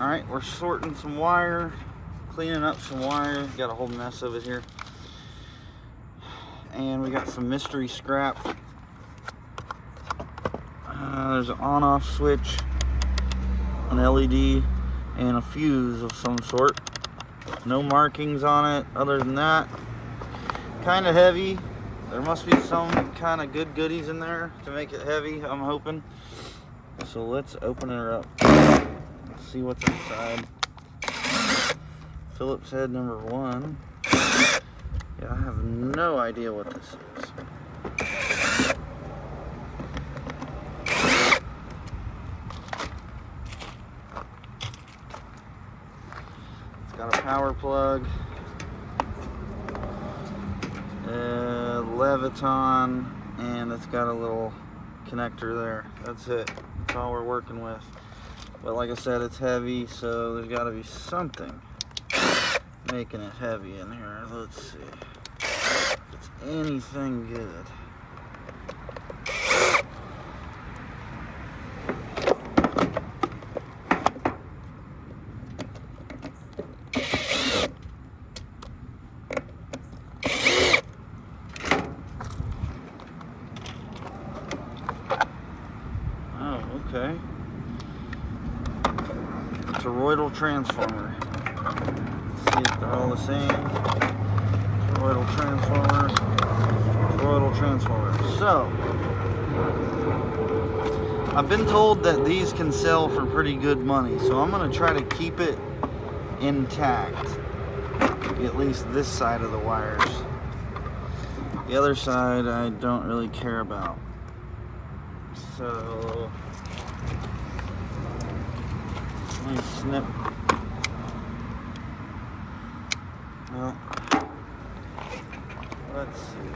Alright, we're sorting some wire, cleaning up some wire. Got a whole mess of it here. And we got some mystery scrap. There's an on-off switch, an LED, and a fuse of some sort. No markings on it other than that. Kind of heavy. There must be some kind of good goodies in there to make it heavy, I'm hoping. So let's open her up. Let's see what's inside. Phillips head number 1. Yeah, I have no idea what this is. It's got a power plug, Leviton, and it's got a little connector there. That's it. That's all we're working with. But like I said, it's heavy, so there's got to be something making it heavy in here. Let's see if it's anything good. Oh, okay. Toroidal transformer. See if they're all the same. Toroidal transformer. Toroidal transformer. So, I've been told that these can sell for pretty good money, so I'm going to try to keep it intact. At least this side of the wires. The other side I don't really care about. So, let me snip. Well, let's see.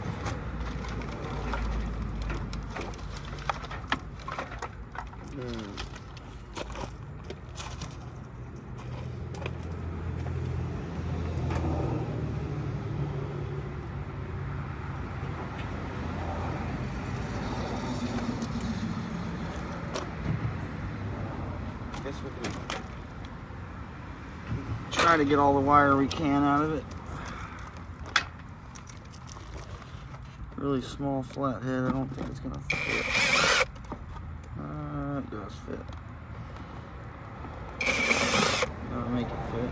Guess we can try to get all the wire we can out of it. Really small flathead. I don't think it's gonna fit. It does fit. Gotta make it fit.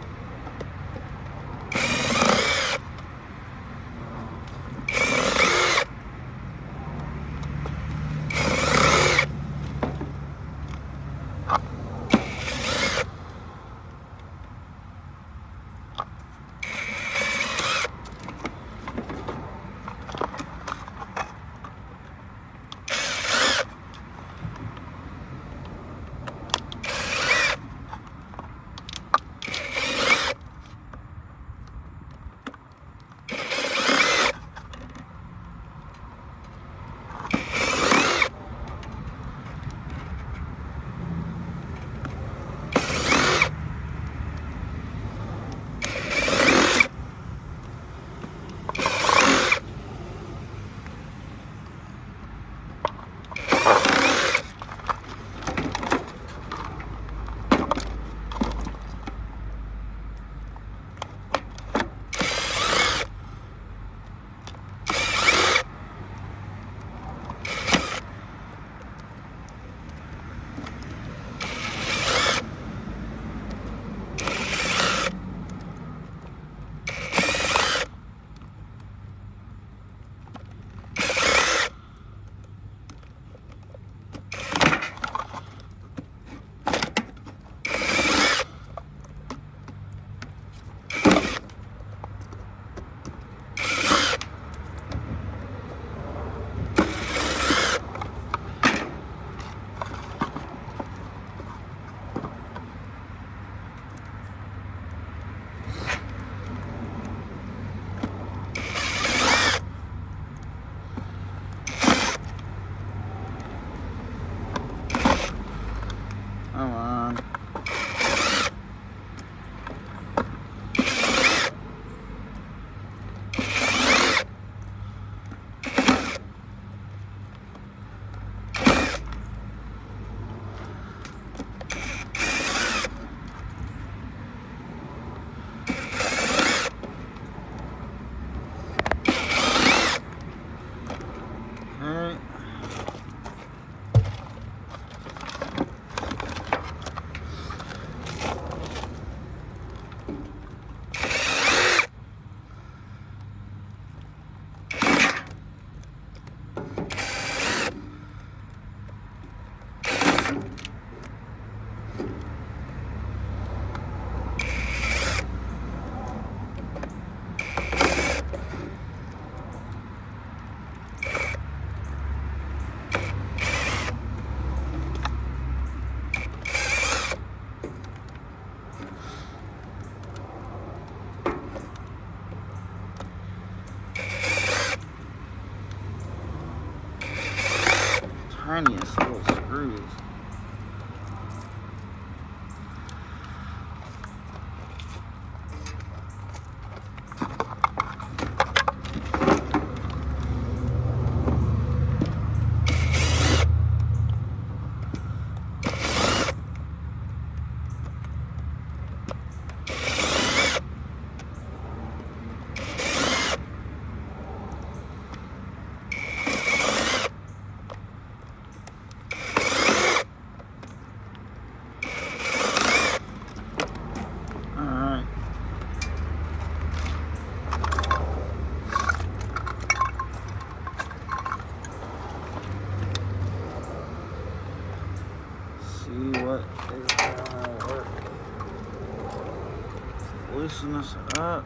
loosen this up.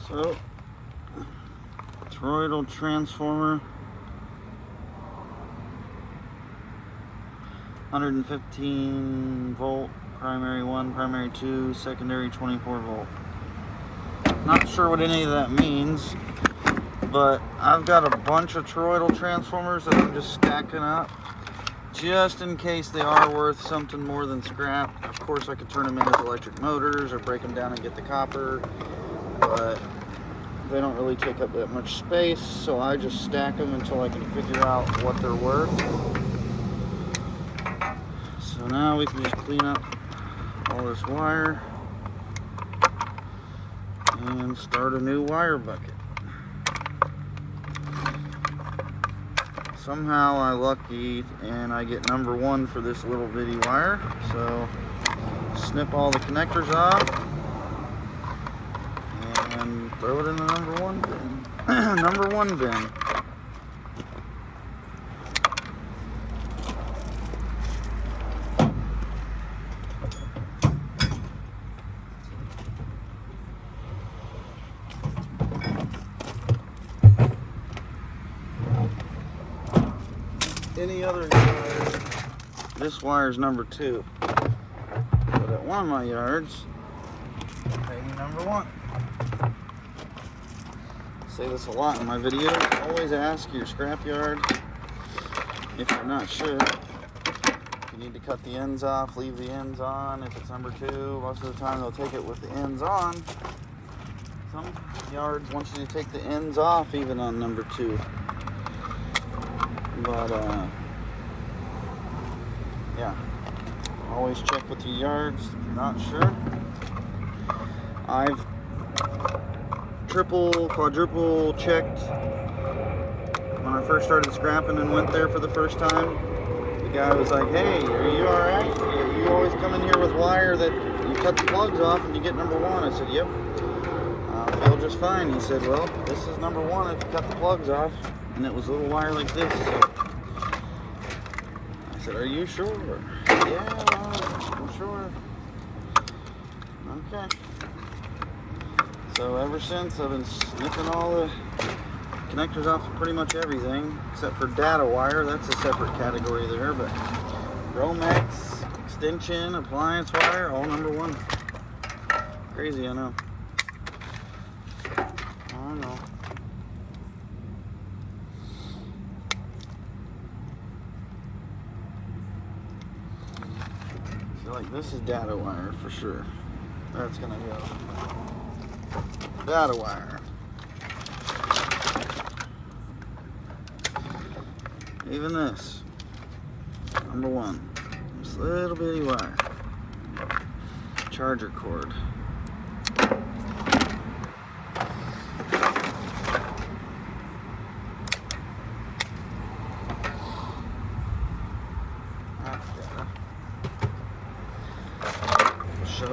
So, toroidal transformer, 115 volt, primary 1, primary 2, secondary 24 volt. Not sure what any of that means, but I've got a bunch of toroidal transformers that I'm just stacking up just in case they are worth something more than scrap. Of course, I could turn them into electric motors or break them down and get the copper, but they don't really take up that much space, so I just stack them until I can figure out what they're worth. So now we can just clean up all this wire and start a new wire bucket. Somehow I lucky and I get number 1 for this little bitty wire, so snip all the connectors off and throw it in the number 1 bin. Number 1 bin. Any other yard, this wire is number 2. But at one of my yards, maybe number 1. I say this a lot in my videos. Always ask your scrapyard if you're not sure. If you need to cut the ends off, leave the ends on. If it's number 2, most of the time they'll take it with the ends on. Some yards want you to take the ends off even on number 2. But yeah, always check with your yards if you're not sure. I've triple, quadruple checked when I first started scrapping and went there for the first time. The guy was like, "Hey, are you alright? You always come in here with wire that you cut the plugs off and you get number 1. I said, "Yep, I feel just fine." He said, "Well, this is number 1 if you cut the plugs off." And it was a little wire like this. So I said, "Are you sure?" "Yeah, I'm sure." Okay. So ever since, I've been snipping all the connectors off of pretty much everything, except for data wire. That's a separate category there. But Romex, extension, appliance wire, all number 1. Crazy, I know. I know. Like this is data wire for sure. That's gonna go. Data wire. Even this. Number 1. This little bitty wire. Charger cord. So a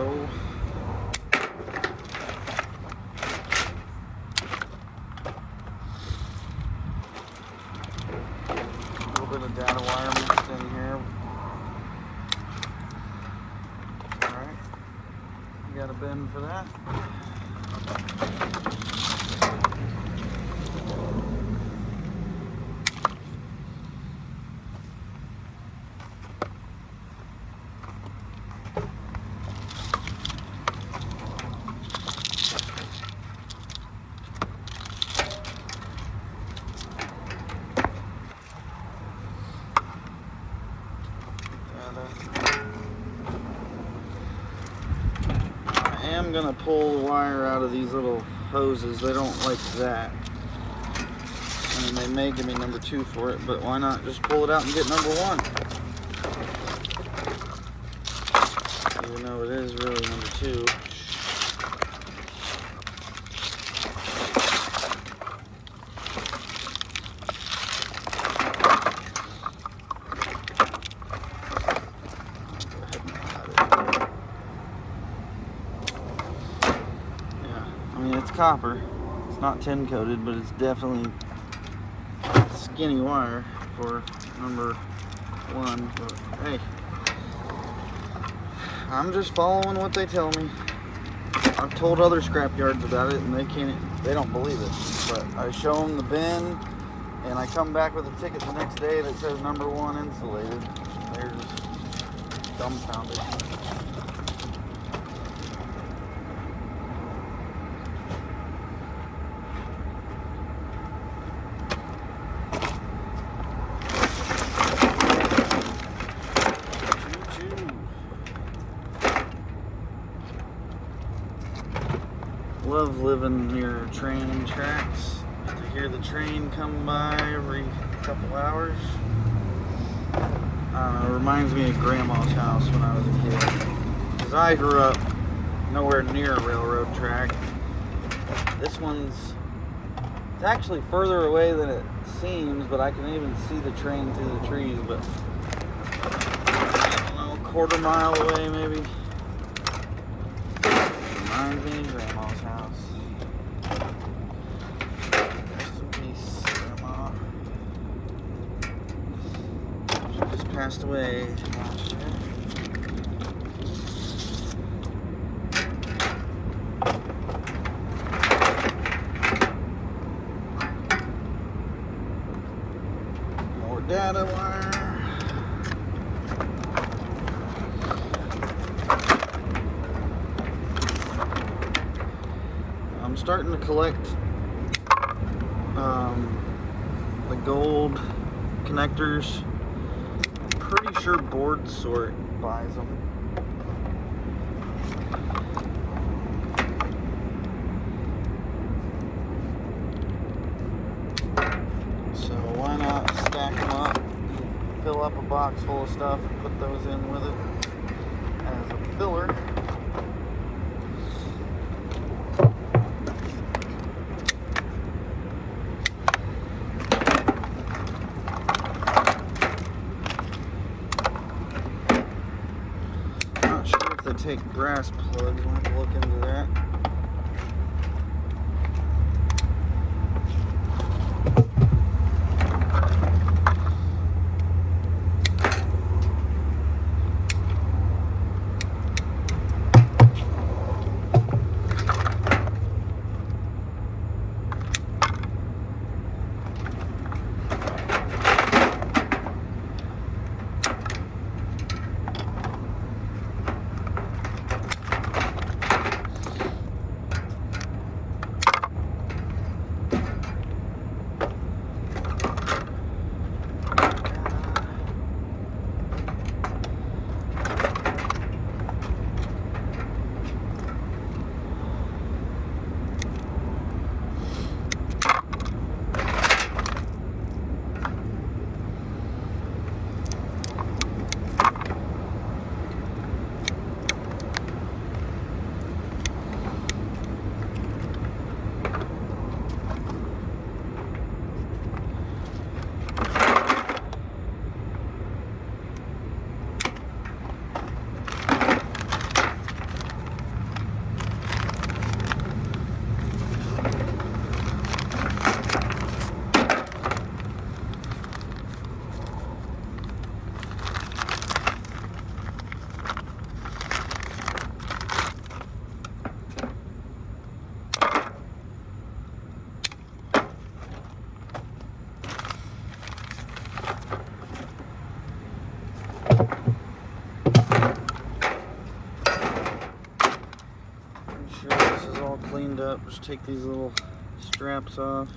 little bit of data wire mixed in here. Alright, you got a bin for that. I am going to pull the wire out of these little hoses. They don't like that. I mean, they may give me number 2 for it, but why not just pull it out and get number 1? Even though it is really number 2. It's copper. It's not tin coated, but it's definitely skinny wire for number 1. But hey, I'm just following what they tell me. I've told other scrap yards about it, and they don't believe it. But I show them the bin, and I come back with a ticket the next day that says number 1 insulated. They're just dumbfounded. Love living near train tracks. Get to hear the train come by every couple hours. I don't know, it reminds me of Grandma's house when I was a kid. Because I grew up nowhere near a railroad track. This one's, it's actually further away than it seems, but I can even see the train through the trees. But I don't know, a quarter mile away maybe. Reminds me of Grandma's house. Rest in peace, Grandma. She just passed away last year. More data wire. I'm starting to collect the gold connectors. I'm pretty sure Board Sort buys them. So why not stack them up, fill up a box full of stuff and put those in with it as a filler. They take brass plugs. We'll have to look into that. Just take these little straps off.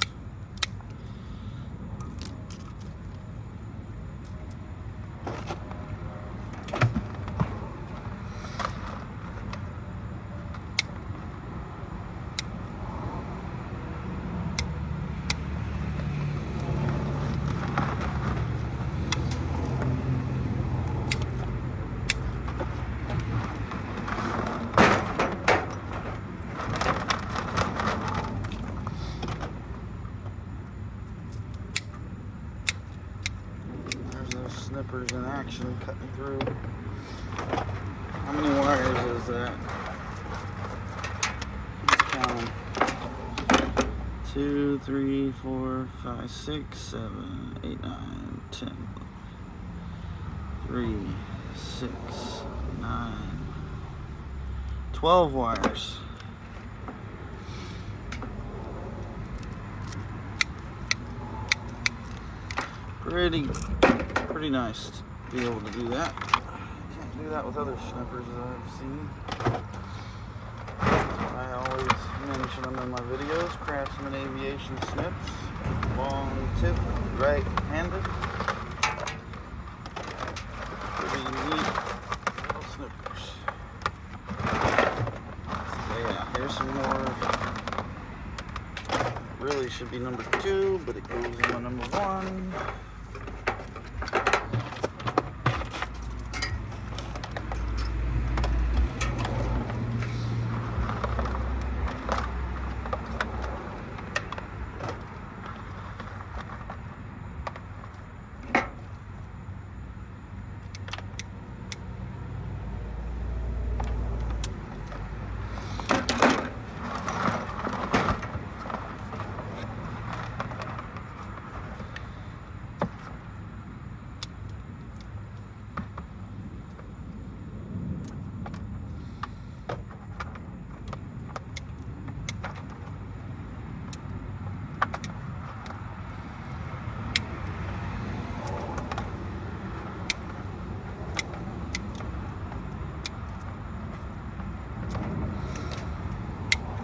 Snippers in action cutting through. How many wires is that? Let's count them. 2, 3, 4, 5, 6, 7, 8, 9, 10. 3, 6, 9, 12 wires. Pretty nice to be able to do that. Can't do that with other snippers that I've seen. I always mention them in my videos. Craftsman Aviation snips, long tip, right-handed. Pretty neat little snippers. So yeah, here's some more. Really should be number 2, but it goes in my number 1.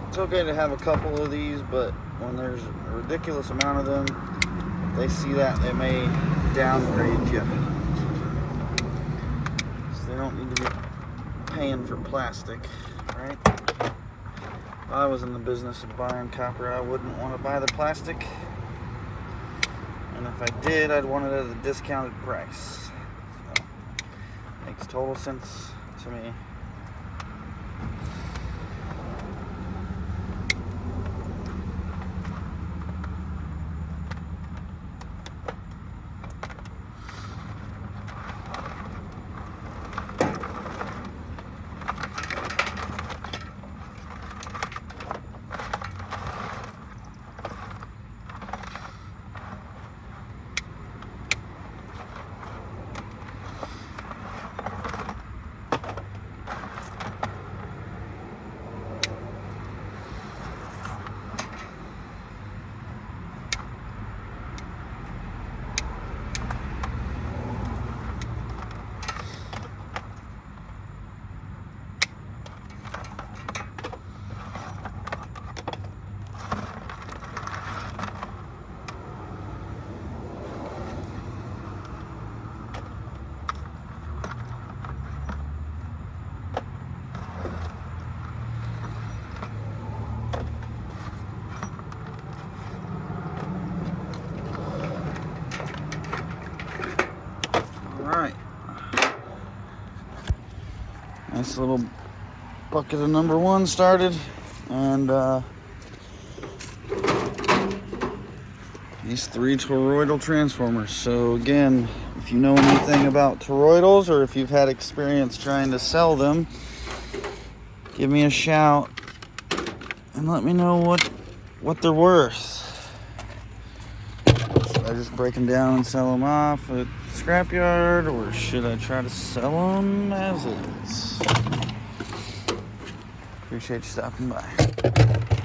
It's okay to have a couple of these, but when there's a ridiculous amount of them, if they see that, they may downgrade you. So they don't need to be paying for plastic, right? If I was in the business of buying copper, I wouldn't want to buy the plastic. And if I did, I'd want it at a discounted price. So, makes total sense to me. Alright, nice little bucket of number 1 started, and these 3 toroidal transformers. So again, if you know anything about toroidals, or if you've had experience trying to sell them, give me a shout and let me know what they're worth. Should I just break them down and sell them off at scrapyard, or should I try to sell them as is? Appreciate you stopping by.